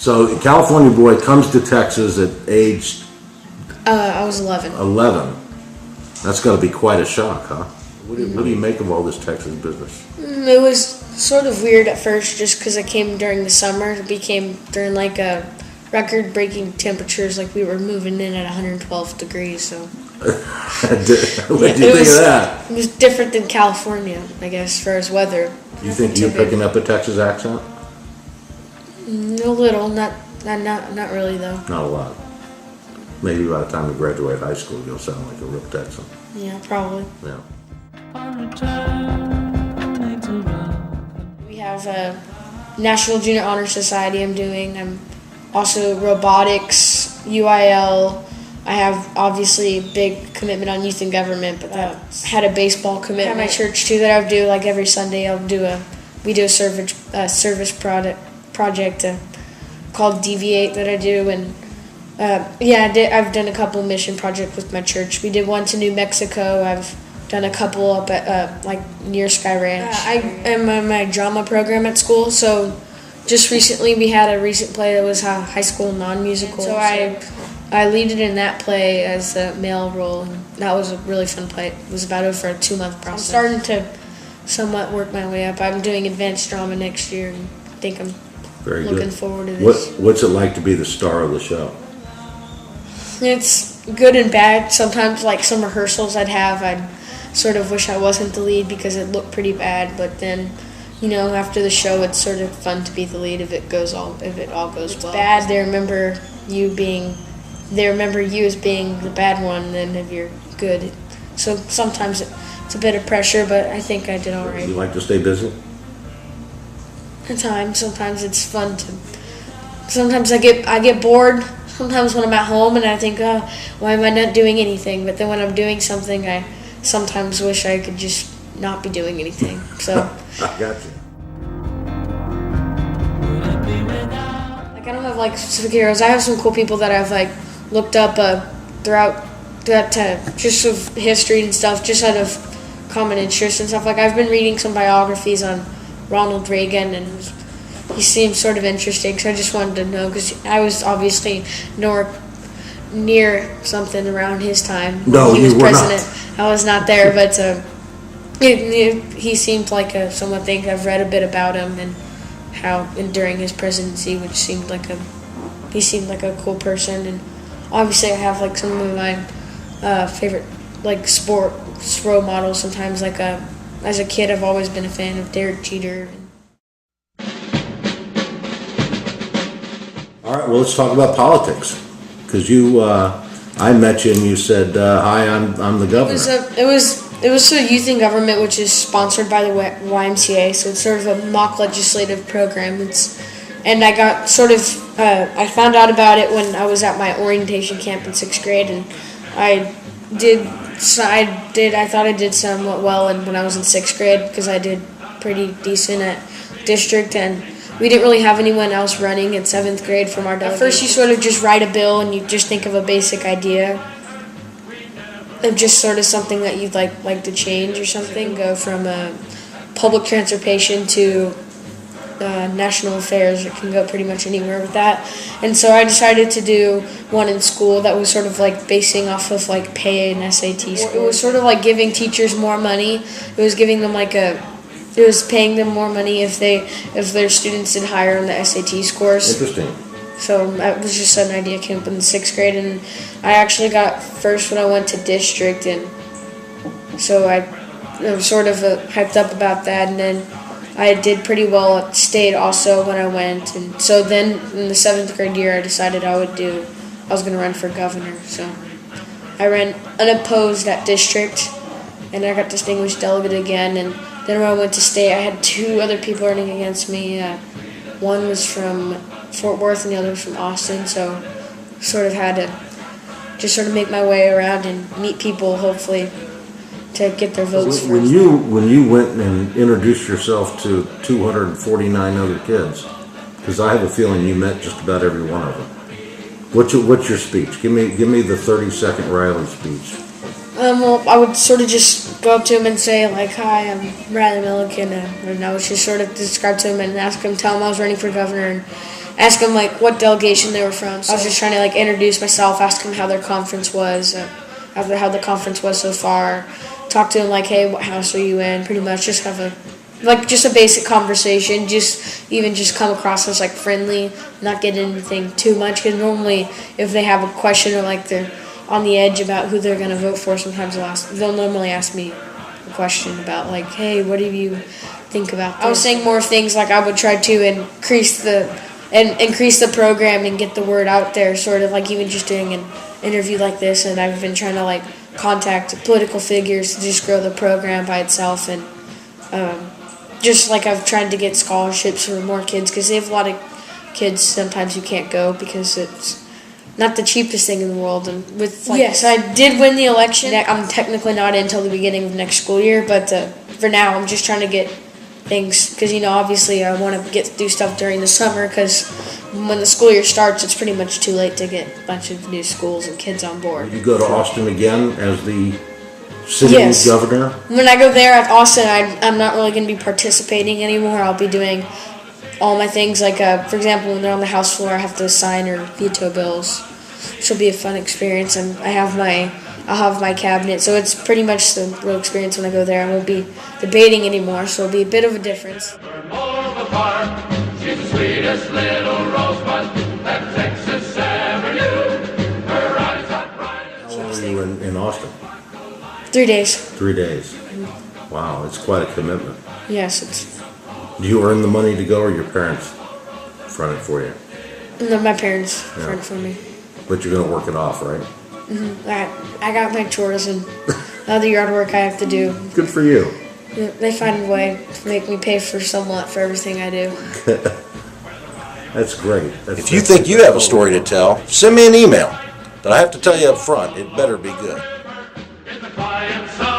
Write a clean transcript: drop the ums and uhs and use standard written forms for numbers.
So a California boy comes to Texas at age... I was 11. 11. That's got to be quite a shock, huh? What do you make of all this Texas business? It was sort of weird at first just because I came during the summer. It became during like record-breaking temperatures, like we were moving in at 112 degrees. So What do you think of that? It was different than California, I guess, as far as weather. Do you think you're picking up a Texas accent? A little, not really though. Not a lot. Maybe by the time you graduate high school, you'll sound like a real Texan. Yeah, probably. Yeah. We have a National Junior Honor Society I'm doing. I'm also robotics, UIL. I have obviously a big commitment on youth and government, but I had a baseball commitment at my church too that I would do like every Sunday. We do a service project called Deviate that I do, and I've done a couple mission projects with my church. We did one to New Mexico. I've done a couple up at like near Sky Ranch. I am in my drama program at school, so just recently we had a recent play that was a high school non-musical. So I leaded in that play as a male role, and that was a really fun play. It was about over a 2-month process. I'm starting to somewhat work my way up. I'm doing advanced drama next year, and I think I'm looking forward to this. What's it like to be the star of the show? It's good and bad. Sometimes, like some rehearsals I'd sort of wish I wasn't the lead because it looked pretty bad. But then, after the show, it's sort of fun to be the lead if it all goes well. Bad, they remember you as being the bad one, then if you're good. So sometimes it's a bit of pressure, but I think I did all right. You like to stay busy? At times, sometimes it's fun to. Sometimes I get bored. Sometimes when I'm at home and I think, oh, why am I not doing anything? But then when I'm doing something, I sometimes wish I could just not be doing anything. So I got you. Like I don't have like specific heroes. I have some cool people that I've like looked up throughout that just of history and stuff, just out of common interest and stuff. Like I've been reading some biographies on Ronald Reagan, and he seems sort of interesting, so I just wanted to know, because I was obviously near something around his time when he was president. I was not there, but he seemed like someone. I've read a bit about him and how during his presidency, which seemed like he seemed like a cool person. And obviously I have like some of my favorite like sports role models. Sometimes like as a kid, I've always been a fan of Derek Jeter. All right, well, let's talk about politics. Because I met you and you said, "Hi, I'm the governor." It was a Youth and Government, which is sponsored by the YMCA. So it's sort of a mock legislative program. And I got I found out about it when I was at my orientation camp in 6th grade, and I thought I did somewhat well when I was in 6th grade, because I did pretty decent at district, and we didn't really have anyone else running in 7th grade from our delegation. At first you sort of just write a bill and you just think of a basic idea of just sort of something that you'd like to change or something. Go from public transportation to national affairs. It can go pretty much anywhere with that. And so I decided to do one in school that was sort of like basing off of like pay and SAT scores. It was sort of like giving teachers more money. It was giving them it was paying them more money if their students did higher on the SAT scores. Interesting. So that was just an idea that came up in the 6th grade, and I actually got first when I went to district, and so I was sort of hyped up about that, and then I did pretty well at state also when I went, and so then in the 7th grade year I decided I was going to run for governor. So I ran unopposed at district, and I got distinguished delegate again, and then when I went to state, I had 2 other people running against me. One was from Fort Worth and the other was from Austin, so sort of had to just sort of make my way around and meet people, hopefully, to get their votes when you went and introduced yourself to 249 other kids, because I have a feeling you met just about every one of them. What's your speech? Give me the 30-second Riley speech. Well, I would sort of just go up to him and say, like, "Hi, I'm Riley Milliken," and I would just sort of describe to him and tell him I was running for governor, and ask them like what delegation they were from. So I was just trying to like introduce myself, ask them how their conference was, how the conference was so far. Talk to them like, hey, what house are you in? Pretty much just have a basic conversation. Just come across as like friendly, not get anything too much. Because normally, if they have a question or like they're on the edge about who they're gonna vote for, sometimes they'll normally ask me a question about like, hey, what do you think about this? I was saying more things like I would try to increase the program and get the word out there, sort of like even just doing an interview like this. And I've been trying to like contact political figures to just grow the program by itself, and just like I've tried to get scholarships for more kids, because they have a lot of kids sometimes who can't go because it's not the cheapest thing in the world. And with yes, I did win the election. I'm technically not in until the beginning of next school year, but for now I'm just trying to get things, because obviously I want to do stuff during the summer, because when the school year starts it's pretty much too late to get a bunch of new schools and kids on board. You go to Austin again as the sitting governor? When I go there at Austin, I'm not really going to be participating anymore. I'll be doing all my things, like for example, when they're on the House floor, I have to sign or veto bills, which will be a fun experience. And I'll have my cabinet, so it's pretty much the real experience when I go there. I won't be debating anymore, so it'll be a bit of a difference. She's the sweetest little rosebud that Texas ever knew. Her eyes are bright. How long were you in Austin? 3 days. 3 days. Wow, it's quite a commitment. Yes, it's. Do you earn the money to go, or your parents front it for you? No, my parents front it for me. But you're going to work it off, right? Mm-hmm. I got my chores and other yard work I have to do. Good for you. They find a way to make me pay for somewhat for everything I do. That's great. If you think you have a story to tell, send me an email. But I have to tell you up front, it better be good. In the quiet sun.